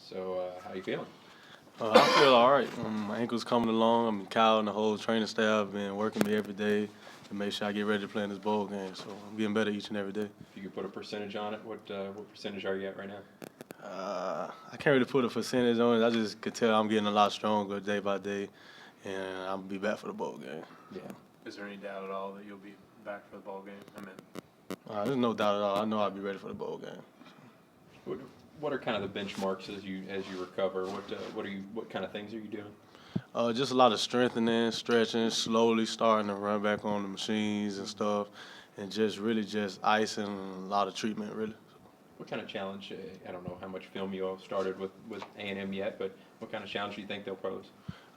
So, how you feeling? I feel all right. My ankle's coming along. I mean, Kyle and the whole training staff been working me every day to make sure I get ready to play in this bowl game. So I'm getting better each and every day. If you could put a percentage on it, what percentage are you at right now? I can't really put a percentage on it. I just could tell I'm getting a lot stronger day by day, and I'll be back for the bowl game. Yeah. Is there any doubt at all that you'll be back for the ball game? There's no doubt at all. I know I'll be ready for the bowl game. What are kind of the benchmarks as you recover? What kind of things are you doing? Just a lot of strengthening, stretching, slowly starting to run back on the machines and stuff, and just really just icing and a lot of treatment, really. What kind of challenge? I don't know how much film you all started with A&M yet, but what kind of challenge do you think they'll pose?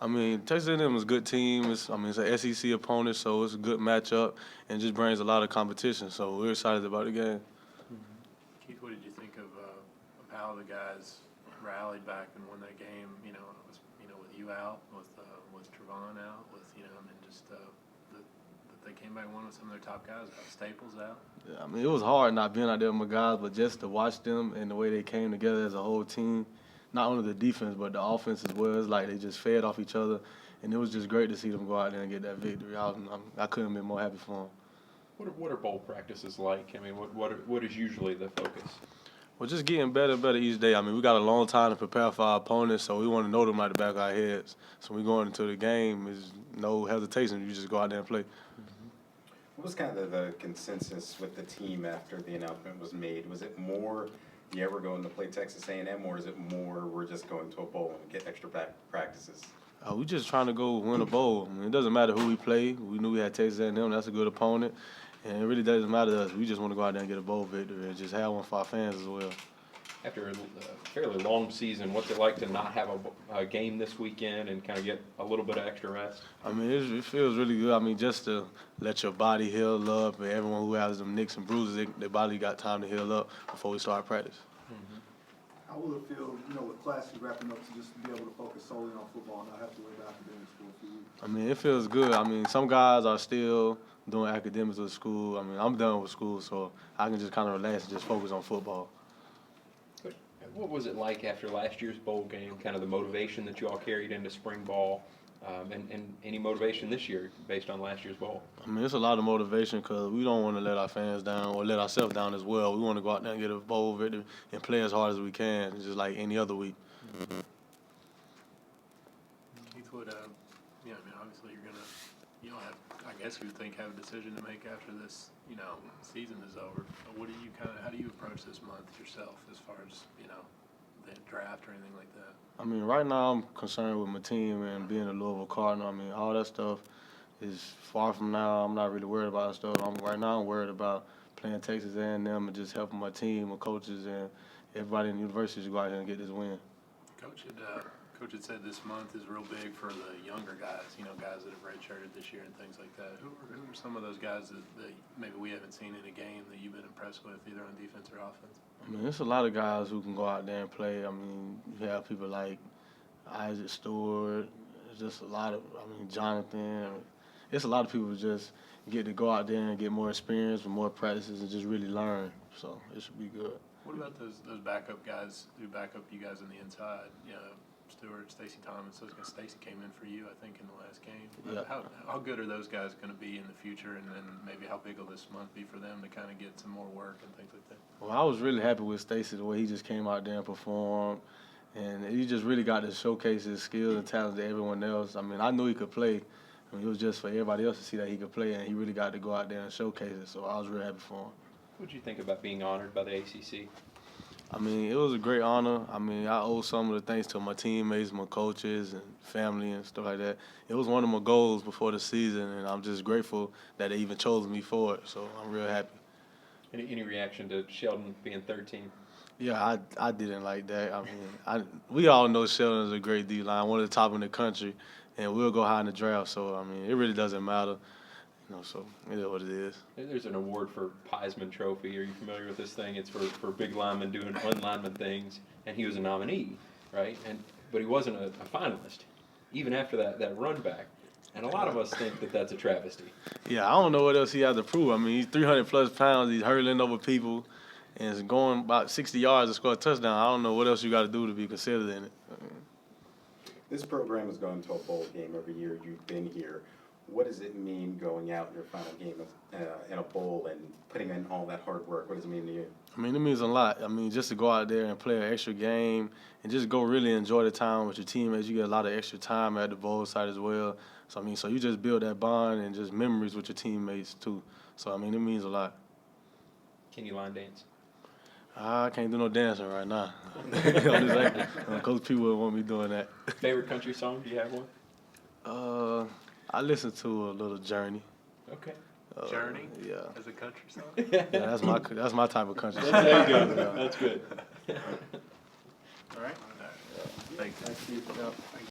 I mean, Texas A&M is a good team. It's an SEC opponent, so it's a good matchup and just brings a lot of competition. So we're excited about the game. Keith, what did you think of how the guys rallied back and won that game? It was with you out, with Trevon out, that they came back and won with some of their top guys out. Staples out. Yeah, I mean, it was hard not being out there with my guys, but just to watch them and the way they came together as a whole team. Not only the defense, but the offense as well. It's like they just fed off each other, and it was just great to see them go out there and get that victory. I couldn't be more happy for them. What are bowl practices like? I mean, what is usually the focus? Well, just getting better and better each day. I mean, we got a long time to prepare for our opponents, so we want to know them like the back of our heads. So we going into the game is no hesitation. You just go out there and play. What was kind of the consensus with the team after the announcement was made? Was it more you ever going to play Texas A&M, or is it more we're just going to a bowl and get extra practices? We just trying to go win a bowl. I mean, it doesn't matter who we play. We knew we had Texas A&M. That's a good opponent. And it really doesn't matter to us. We just want to go out there and get a bowl victory and just have one for our fans as well. After a fairly long season, what's it like to not have a game this weekend and kind of get a little bit of extra rest? I mean, it feels really good. I mean, just to let your body heal up, and everyone who has them nicks and bruises, their body got time to heal up before we start practice. How will it feel, with classes wrapping up to just be able to focus solely on football and not have to worry about academics for a few weeks? I mean, it feels good. I mean, some guys are still doing academics with school. I mean, I'm done with school, so I can just kind of relax and just focus on football. What was it like after last year's bowl game, kind of the motivation that you all carried into spring ball, and any motivation this year based on last year's bowl? I mean, it's a lot of motivation because we don't want to let our fans down or let ourselves down as well. We want to go out there and get a bowl victory and play as hard as we can, just like any other week. Keith, obviously you'll have, I guess you would think, have a decision to make after this, season is over. But how do you approach this month yourself as far as, the draft or anything like that? I mean, right now I'm concerned with my team and being a Louisville Cardinal. I mean, all that stuff is far from now. I'm not really worried about that stuff. Right now I'm worried about playing Texas A&M and just helping my team, my coaches, and everybody in the university to go out here and get this win. Coach had said this month is real big for the younger guys, guys that have redshirted this year and things like that. Who are some of those guys that maybe we haven't seen in a game that you've been impressed with, either on defense or offense? I mean, there's a lot of guys who can go out there and play. I mean, you have people like Isaac Stewart. There's just a lot of, Jonathan. It's a lot of people who just get to go out there and get more experience and more practices and just really learn. So it should be good. What about those backup guys who back up you guys on the inside? Stewart, Stacey Thomas. Stacey came in for you, I think, in the last game. Yeah. How good are those guys going to be in the future, and then maybe how big will this month be for them to kind of get some more work and things like that? Well, I was really happy with Stacey, the way he just came out there and performed, and he just really got to showcase his skills and talents to everyone else. I mean, I knew he could play. I mean, it was just for everybody else to see that he could play, and he really got to go out there and showcase it, so I was really happy for him. What did you think about being honored by the ACC? I mean, it was a great honor. I mean, I owe some of the thanks to my teammates, my coaches, and family and stuff like that. It was one of my goals before the season, and I'm just grateful that they even chose me for it, so I'm real happy. Any reaction to Sheldon being third team? Yeah, I didn't like that. I mean, we all know Sheldon is a great D-line, one of the top in the country, and we'll go high in the draft, so, I mean, it really doesn't matter. So it is what it is. There's an award for Heisman Trophy. Are you familiar with this thing? It's for big linemen doing unlineman things, and he was a nominee, right? But he wasn't a finalist, even after that run back. And a lot of us think that that's a travesty. Yeah, I don't know what else he has to prove. I mean, he's 300-plus pounds. He's hurling over people, and it's going about 60 yards to score a touchdown, I don't know what else you got to do to be considered in it. This program is going to a bowl game every year. You've been here. What does it mean going out in your final game in a bowl and putting in all that hard work? What does it mean to you? I mean, it means a lot. I mean, just to go out there and play an extra game and just go really enjoy the time with your teammates. You get a lot of extra time at the bowl site as well. So, I mean, so you just build that bond and just memories with your teammates, too. So, I mean, it means a lot. Can you line dance? I can't do no dancing right now. I'm just acting. Coach P would want me doing that. Favorite country song? Do you have one? I listen to a little Journey. Okay. Journey? Yeah. As a country song? Yeah, that's my type of country. There you go. That's good. All right. Thank you. Thank you.